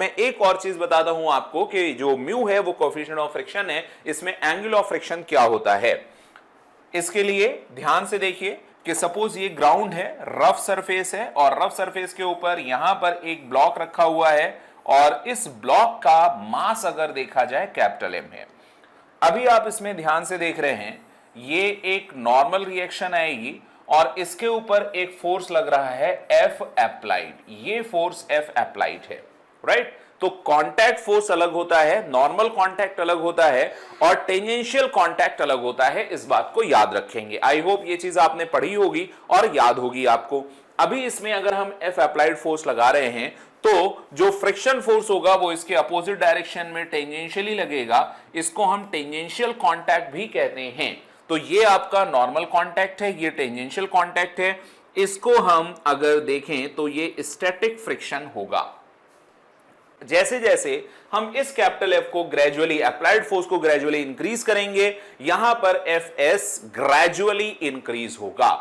मैं एक और चीज बताता हूं आपको कि जो म्यू है वो कोएफिशिएंट ऑफ फ्रिक्शन है, इसमें एंगल ऑफ फ्रिक्शन क्या होता है। इसके लिए ध्यान से देखिए कि सपोज ये ग्राउंड है, रफ सरफेस है, और रफ सरफेस के ऊपर यहां पर एक ब्लॉक रखा हुआ है और इस ब्लॉक का मास अगर देखा जाए कैपिटल एम है। अभी आप इसमें ध्यान से देख रहे हैं, ये एक नॉर्मल रिएक्शन आएगी और इसके ऊपर एक फोर्स लग रहा है एफ अप्लाइड, ये फोर्स एफ अप्लाइड है, राइट। तो कांटेक्ट फोर्स अलग होता है, नॉर्मल कांटेक्ट अलग होता है और टेंजेंशियल कांटेक्ट अलग होता है, इस बात को याद रखेंगे। आई होप ये चीज आपने पढ़ी होगी और याद होगी आपको। अभी इसमें अगर हम एफ अप्लाइड फोर्स लगा रहे हैं तो जो फ्रिक्शन फोर्स होगा वो इसके अपोजिट डायरेक्शन में टेंजेंशियली लगेगा, इसको हम टेंजेंशियल कांटेक्ट भी कहते हैं। तो ये आपका नॉर्मल कांटेक्ट है, ये टेंजेंशियल कांटेक्ट है, इसको हम अगर देखें तो ये स्टैटिक फ्रिक्शन होगा। जैसे जैसे हम इस कैपिटल एफ को ग्रेजुअली, अप्लाइड फोर्स को ग्रेजुअली इंक्रीज करेंगे, यहां पर एफ एस ग्रेजुअली इंक्रीज होगा।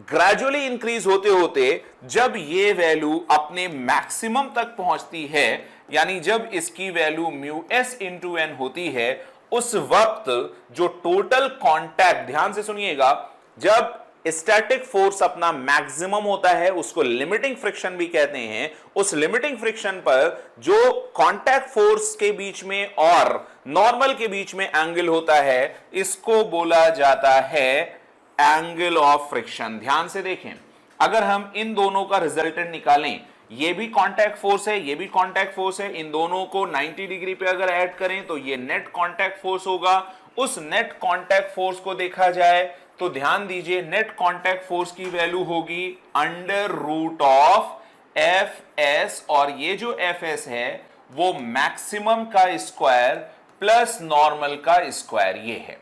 ग्रेजुअली इंक्रीज होते होते जब ये वैल्यू अपने मैक्सिमम तक पहुंचती है, यानी जब इसकी value mu S into N होती है, उस वक्त जो टोटल कांटेक्ट, ध्यान से सुनिएगा, जब स्टैटिक फोर्स अपना मैक्सिमम होता है उसको लिमिटिंग फ्रिक्शन भी कहते हैं, उस लिमिटिंग फ्रिक्शन पर जो कांटेक्ट फोर्स के बीच में और नॉर्मल के बीच में एंगल होता है, इसको बोला जाता है एंगल ऑफ फ्रिक्शन। ध्यान से देखें, अगर हम इन दोनों का रिजल्टेंट निकालें, ये भी कांटेक्ट फोर्स है, ये भी कांटेक्ट फोर्स है, इन दोनों को 90 डिग्री पे अगर ऐड करें तो ये नेट कांटेक्ट फोर्स होगा। उस नेट कांटेक्ट फोर्स को देखा जाए तो ध्यान दीजिए, नेट कांटेक्ट फोर्स की वैल्यू होगी under root of F S, और ये जो एफ एस है वो मैक्सिमम का स्क्वायर प्लस नॉर्मल का स्क्वायर ये है।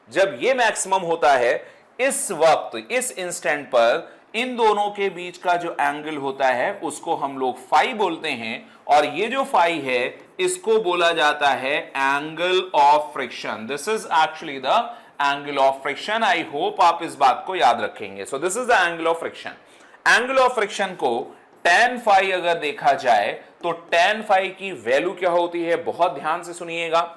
जब ये मैक्सिमम होता है, इस वक्त, इस इंस्टेंट पर इन दोनों के बीच का जो एंगल होता है उसको हम लोग फाई बोलते हैं, और ये जो फाई है इसको बोला जाता है angle of friction. This is actually the angle of friction. I hope आप इस बात को याद रखेंगे। So this is the angle of friction. Angle of friction को tan फाई अगर देखा जाए तो tan फाई की वैल्यू क्या होती है, बहुत ध्यान से सुनिएगा।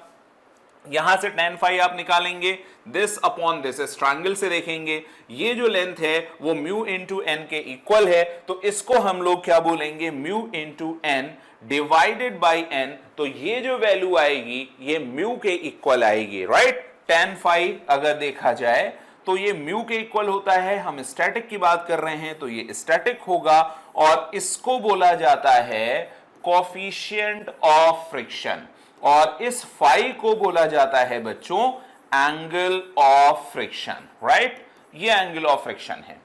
यहां से tan फाई आप निकालेंगे, दिस अपॉन दिस, इस ट्रायंगल से देखेंगे, ये जो लेंथ है वो म्यू इंटू एन के इक्वल है, तो इसको हम लोग क्या बोलेंगे, mu into N divided by N. तो ये जो वैल्यू आएगी ये म्यू के इक्वल आएगी, राइट। tan फाई अगर देखा जाए तो ये म्यू के इक्वल होता है, हम स्टैटिक की बात कर रहे हैं तो ये स्टैटिक होगा, और इसको बोला जाता है कोएफिशिएंट ऑफ फ्रिक्शन, और इस फाई को बोला जाता है बच्चों एंगल ऑफ फ्रिक्शन, राइट। ये एंगल ऑफ फ्रिक्शन है।